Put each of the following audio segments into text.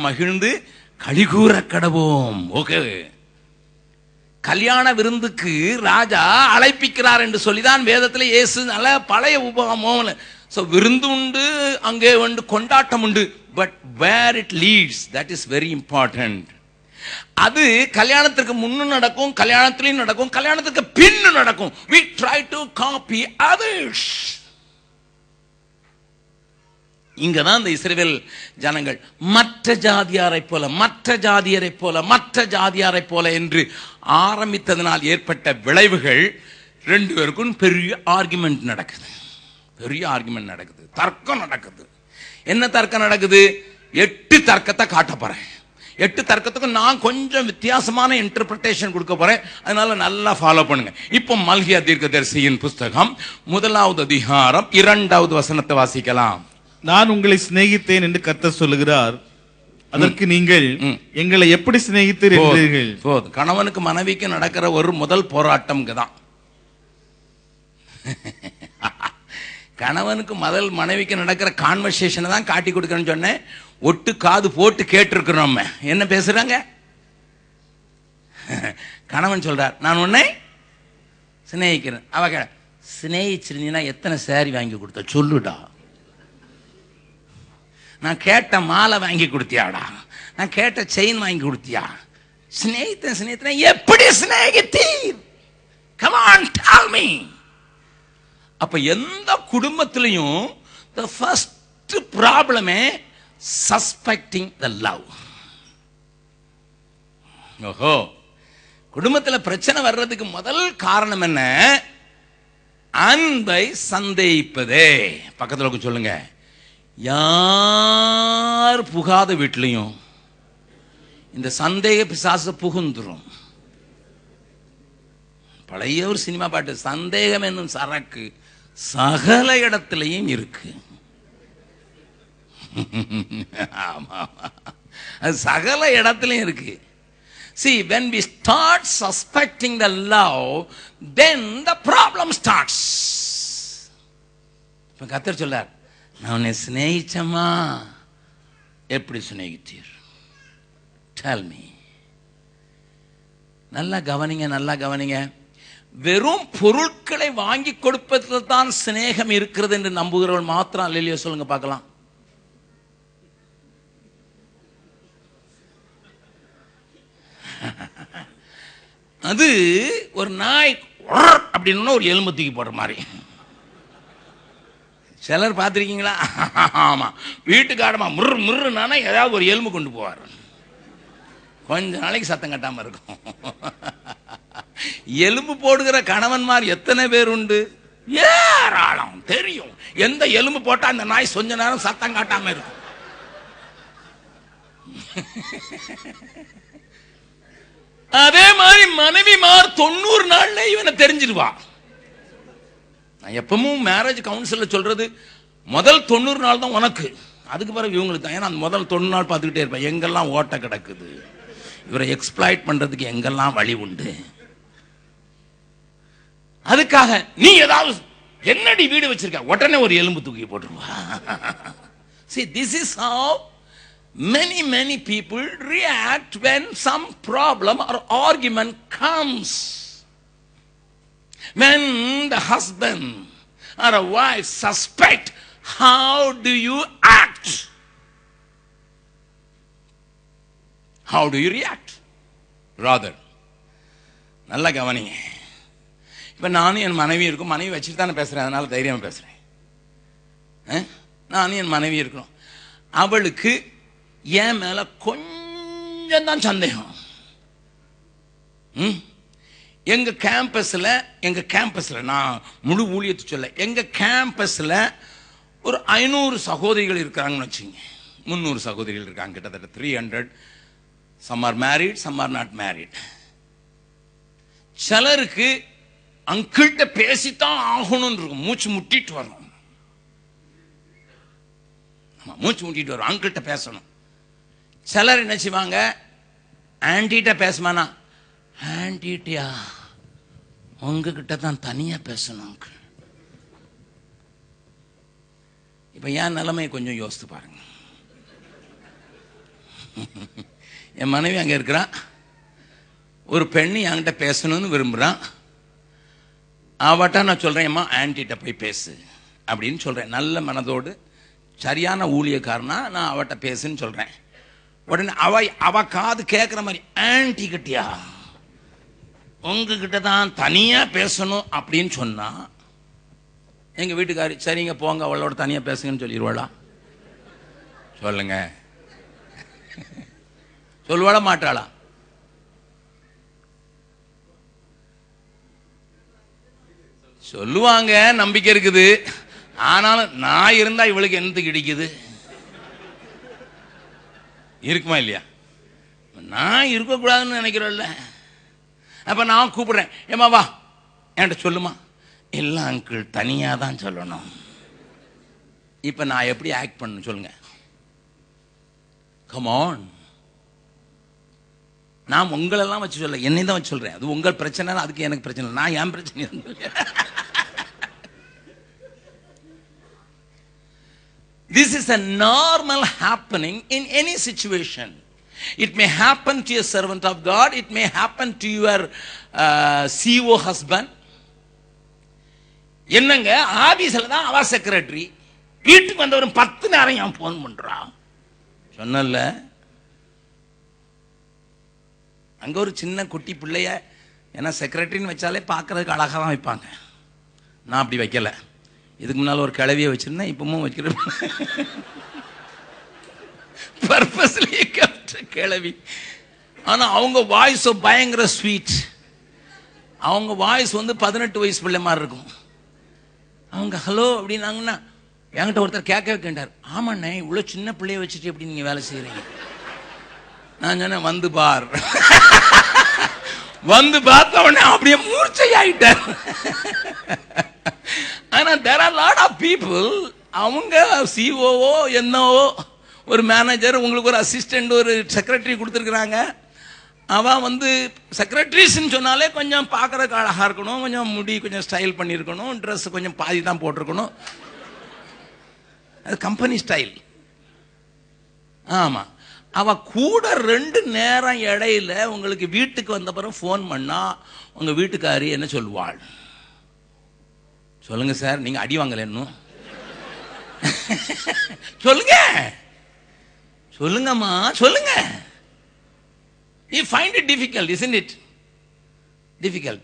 மகிழ்ந்து கலிகூற கடவோம். ஓகே, கல்யாண விருந்துக்கு ராஜா அழைப்பிக்கிறார் என்று சொல்லிதான் வேதத்தில் இயேசு நல்ல பழைய உபகமோல. ஸோ விருந்து உண்டு, அங்கே வந்து கொண்டாட்டம் உண்டு. But where it leads, that is very important. அது கல்யாணத்திற்கு முன்னு நடக்கும், கல்யாணத்திலையும் நடக்கும், கல்யாணத்திற்கு பின்னு நடக்கும். we try to copy others. இங்கதான் இந்த இஸ்ரவேல் ஜனங்கள் மற்ற ஜாதியாரை போல, மற்ற ஜாதியரை போல, மற்ற ஜாதியாரை போல என்று ஆரம்பித்ததனால் ஏற்பட்ட விளைவுகள், ரெண்டு பேருக்கும் பெரிய ஆர்குமெண்ட் நடக்குது. பெரிய ஆர்குமெண்ட் நடக்குது, தர்க்கம் நடக்குது. என்ன தர்க்கம் நடக்குது? 8 தர்க்கத்தை காட்ட போறேன். 8 தர்க்கத்துக்கு நான் கொஞ்சம் வித்தியாசமான இன்டர்பிரேஷன் கொடுக்க போறேன். அதனால நல்லா ஃபாலோ பண்ணுங்க. இப்போ மல்கியா தீர்க்கதரிசியின் புஸ்தகம் 1வது அதிகாரம் 2வது வசனத்தை வாசிக்கலாம். நான் உங்களை சிநேகித்தேன் என்று கர்த்தர் சொல்லுகிறார், அதற்கு நீங்கள் எங்களை எப்படி சிநேகித்தீர் என்றீர்கள். கணவனுக்கு மனைவிக்கு நடக்கிற ஒரு முதல் போராட்டம் தான். கணவனுக்கு முதல் மனைவிக்கு நடக்கிற கான்வர்சேஷனை தான் காட்டி கொடுக்கணும்னு சொன்னேன். ஒட்டு காது போட்டு கேட்டிருக்கிறோம். நம்ம என்ன பேசுறாங்க? கணவன் சொல்றார், நான் உன்னை சிநேகிக்கிறேன். அவ சிநேகிச்சிருந்தீங்கன்னா எத்தனை சாரி வாங்கி கொடுத்த சொல்லுடா. நான் கேட்ட மாலை வாங்கி கொடுத்தியாடா, நான் கேட்ட செயின் வாங்கி கொடுத்தியா? சிநேகித்தேன் எப்படி சிநேகித்தீர்? Come on tell me. அப்ப எந்த குடும்பத்திலையும் the first problem suspecting the love. ஓஹோ, குடும்பத்தில் பிரச்சனை வர்றதுக்கு முதல் காரணம் என்ன? அன்பை சந்தேகிப்பதே. பக்கத்தில் சொல்லுங்க, யார் புகாத வீட்லையும் இந்த சந்தேக பிசாசு புகுந்துரும். பழைய ஒரு சினிமா பாட்டு, சந்தேகம் என்னும் சரக்கு சகல இடத்திலையும் இருக்கு. ஆமா, அது சகல இடத்திலையும் இருக்கு. See, when we start suspecting the love, then the problem starts. இப்ப கர்த்தர் சொல்றார், நான் உன்னை சிநேகிச்சமா, எப்படி சிநேகித்தீர்? Tell me. நல்லா கவனிங்க, நல்லா கவனிங்க. வெறும் பொருட்களை வாங்கி கொடுப்பதில் தான் சிநேகம் இருக்கிறது என்று நம்புகிறவர்கள் மாத்திரம் அல்லேலூயா சொல்லுங்க பார்க்கலாம். அது ஒரு நாய் அப்படின்னு ஒரு எலும்பு தூக்கி போடுற மாதிரி. சிலர் பார்த்துருக்கீங்களா? ஆமா, வீட்டுக்காரமா முரு முருன்னா ஏதாவது ஒரு எலும்பு கொண்டு போவார். கொஞ்ச நாளைக்கு சத்தம் கட்டாம இருக்கும். எலும்பு போடுகிற கணவன்மார் எத்தனை பேர் உண்டு? ஏராளம். தெரியும் எந்த எலும்பு போட்டா அந்த நாய் கொஞ்ச நேரம் சத்தம் காட்டாம இருக்கும். அதே மாதிரி மனைவிமார் 90 நாள்ல இவனை தெரிஞ்சிருவா. நான் எப்பவும் மேரேஜ் கவுன்சில சொல்றது, முதல் 90 நாள் தான் உனக்கு, அதுக்கு பிறகு இவங்களுக்கு தான். ஏன்னா அந்த முதல் 90 நாள் பார்த்துக்கிட்டே இருப்பேன், எங்கெல்லாம் ஓட்ட கிடக்குது, இவரை எக்ஸ்ப்ளாய்ட் பண்றதுக்கு எங்கெல்லாம் வழி உண்டு. அதுக்காக நீ ஏதாவது என்னடி வீடு வச்சிருக்க, உடனே ஒரு எலும்பு தூக்கி போட்டுருவா. See, this is how many people react when some problem or argument comes. When the husband or a wife suspect, how do you act? How do you react? Rather, நல்லா கவனிங்க. இப்ப நானும் என் மனைவி இருக்கும், மனைவி வச்சுட்டு தானே பேசுறேன், அதனால தைரியமா பேசுறேன். நானும் என் மனைவி இருக்கிறோம். அவளுக்கு என் மேல கொஞ்சம் தான் சந்தேகம். எங்க கேம்பஸ்ல நான் முழு ஊழியத்தை சொல்ல, எங்க கேம்பஸ்ல ஒரு 500 சகோதரிகள் இருக்கிறாங்கன்னு வச்சுங்க. 300 சகோதரிகள் இருக்காங்க, கிட்டத்தட்ட 300. Some are married, some are not married. சிலருக்கு அங்கிள்கிட்ட பேசித்தான் ஆகணும்னு இருக்கும், மூச்சு முட்டிட்டு வரும். மூச்சு முட்டிட்டு வரும், அங்கிள்கிட்ட பேசணும். சிலர் என்ன செய்வாங்க, ஆன்டிகிட்ட பேசுமானா, ஆன்டிட்டியா உங்ககிட்ட தான் தனியா பேசணும். இப்ப என் நிலைமையை கொஞ்சம் யோசித்து பாருங்க. என் மனைவி அங்கே இருக்கிறான். ஒரு பெண்ணு என்கிட்ட பேசணும்னு விரும்புகிறான். அவட்ட நான் சொல்கிறேன், அம்மா ஆன்ட்டிகிட்ட போய் பேசு அப்படின்னு சொல்கிறேன். நல்ல மனதோடு சரியான ஊழியக்காரனா நான் அவட்ட பேசுன்னு சொல்கிறேன். உடனே அவ காது கேட்குற மாதிரி, ஆன்ட்டி கிட்டியா உங்ககிட்ட தான் தனியாக பேசணும் அப்படின்னு சொன்னா எங்கள் வீட்டுக்காரி சரிங்க போங்க அவளோட தனியாக பேசுங்கன்னு சொல்லிடுவாளா? சொல்லுங்க, சொல்லுவாளா மாட்டாளா? சொல்லுவாங்க, நம்பிக்கை இருக்குது. ஆனாலும் நான் இருந்தா இவளுக்கு என்னத்துக்கு இடிக்குது? இருக்குமா இல்லையா? நான் இருக்கக்கூடாதுன்னு நினைக்கிறோம்ல. அப்ப நான் கூப்பிடுறேன், ஏமா வா என்கிட்ட சொல்லுமா. இல்லை அங்கிள், தனியா தான் சொல்லணும். இப்ப நான் எப்படி ஆக்ட் பண்ணணும் சொல்லுங்க? Come on. நான் உங்களெல்லாம் வச்சு சொல்ல, என்னை தான் வச்சு சொல்றேன். அது உங்கள் பிரச்சனை, அதுக்கு எனக்கு பிரச்சனை இல்லை. நான் என் பிரச்சனை. This is a normal happening in any situation. It may happen to a servant of God. It may happen to your CEO husband. என்னங்க ஆபீஸ்ல தான் அவ செக்ரட்டரி, வீட்டுக்கு வந்த ஒரு 10 நேரம் என் போன் பண்றான். சொன்னல, அங்க ஒரு சின்ன குட்டி பிள்ளைய ஏன்னா செக்ரட்டரின்னு வச்சாலே பார்க்கறதுக்கு அழகாக தான் வைப்பாங்க. நான் அப்படி வைக்கல. இதுக்கு முன்னால் ஒரு கிளவியை வச்சிருந்தேன், இப்பவும் வைக்கிறேன். பர்பஸ்லயே கிளவி. ஆனா அவங்க வாய்ஸ் பயங்கர ஸ்வீட். அவங்க வாய்ஸ் 18 வயசு பிள்ளை மாதிரி இருக்கும். அவங்க ஹலோ அப்படின்னாங்கன்னா என்கிட்ட ஒருத்தர் கேட்கவே கேட்டார், ஆமாண்ணே இவ்வளவு சின்ன பிள்ளைய வச்சுட்டு எப்படி நீங்க வேலை செய்யறீங்க? நான் சொன்னேன், வந்து பார். வந்து பார்த்த உடனே அப்படியே மூர்ச்சையாயிட்டார். ஆனா there are lot of people, அவங்க சிஓஓ என்னவோ ஒரு மேனேஜர், உங்களுக்கு ஒரு அசிஸ்டன்ட், ஒரு செக்ரட்டரி கொடுத்துருக்குறாங்க. அவன் வந்து செக்ரட்டரிஸ்ன்னு சொன்னாலே கொஞ்சம் பார்க்கறதுக்கு அழகா இருக்கணும், கொஞ்சம் முடி கொஞ்சம் ஸ்டைல் பண்ணியிருக்கணும், ட்ரெஸ் கொஞ்சம் பாதி தான் போட்டிருக்கணும். அது கம்பெனி ஸ்டைல். ஆமா, அவ கூட 2 நேரம் இடையில உங்களுக்கு வீட்டுக்கு வந்த பிறகு போன் பண்ணா உங்க வீட்டுக்காரி என்ன சொல்லுவாள்? சொல்லுங்க சார், நீங்க அடி வாங்கல இன்னும்? சொல்லுங்க சொல்லுங்கம்மா சொல்லுங்க. You find it difficult, isn't it? Difficult.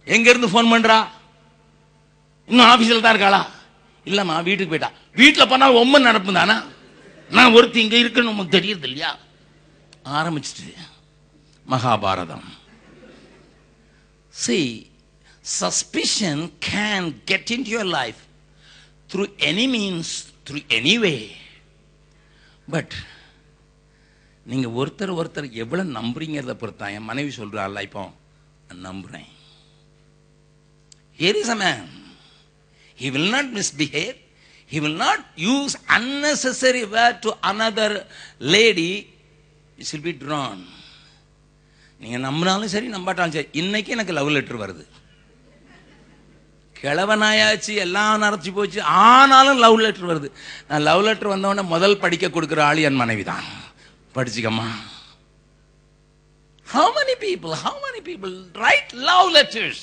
எங்க இருந்து போன் பண்றா? இன்னும் ஆபீஸ்ல தான் இருக்காளா? இல்லம்மா வீட்டுக்கு போயிட்டா. வீட்டுல போனா ஒம்மன் நடப்பு தானா? நான் ஒருத்தி இங்க இருக்குன்னு உங்களுக்கு தெரியுது இல்லையா? ஆரம்பிச்சுட்டு Mahabharatam. See, suspicion can get into your life through any means, through any way. But நீங்க ஒருத்தர் எவ்வளவு நம்புறீங்கிறத பொறுத்தா. என் மனைவி சொல்றாள், இப்போ நம்புறேன். Here is a man. He will not misbehave. He will not use unnecessary word to another lady. It will be drawn. நீங்க நம்பினாலும் சரி நம்பாட்டாலும் சரி, இன்னைக்கு எனக்கு லவ் லெட்டர் வருது. கிழவனாயாச்சு, எல்லாம் நடத்தி போச்சு, ஆனாலும் லவ் லெட்டர் வருது. நான் லவ் லெட்டர் வந்தவொடனே முதல் படிக்க கொடுக்குற ஆள் என் மனைவி தான். படிச்சுக்கம்மா. How many people write love letters?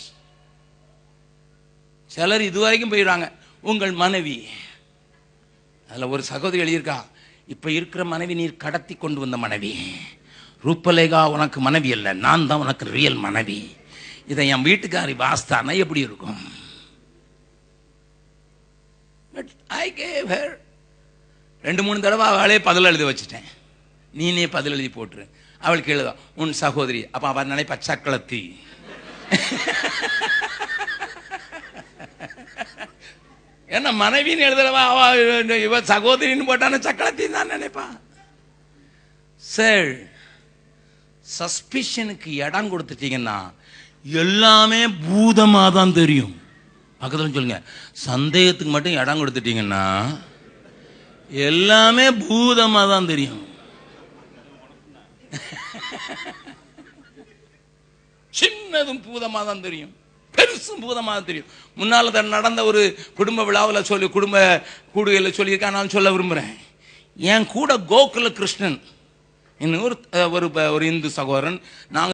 சிலர் இதுவரைக்கும் போயிடுறாங்க. உங்கள் மனைவி, அதுல ஒரு சகோதரி எழுதியிருக்கா, இப்ப இருக்கிற மனைவி நீர் கடத்தி கொண்டு வந்த மனைவி. ரூபலேகா உனக்கு மனைவி அல்ல, நான் தான் உனக்கு ரியல் மனைவி. இதை என் வீட்டுக்காரி வாஸ்தானா எப்படி இருக்கும்? But I gave her 2-3 தடவை அவளே பதில் எழுதி வச்சுட்டேன். நீனே பதில் எழுதி போட்டுரு. அவளுக்கு எழுத உன் சகோதரி. அப்ப அவள் நினைப்பா சக்களத்தி. என்ன மனைவின்னு எழுதுறவா இவ சகோதரின்னு போட்டான சக்களத்தின்னு தான் நினைப்பா. சார், சஸ்பிஷனுக்கு இடம் கொடுத்துட்டீங்கன்னா எல்லாமே பூதமா தான் தெரியும். பக்கத்துல சொல்லுங்க, சந்தேகத்துக்கு மட்டும் இடம் கொடுத்துட்டீங்கன்னா எல்லாமே பூதமா தான் தெரியும். சின்னதும் பூதமா தான் தெரியும், பெருசும் பூதமா தான் தெரியும். முன்னால நடந்த ஒரு குடும்ப விழாவில் சொல்லி, குடும்ப கூடுகையில் சொல்லியிருக்கேன். நான் சொல்ல விரும்புறேன், என் கூட கோகுல கிருஷ்ணன் இன்னொரு ஒரு இந்து சகோதரன், நாங்க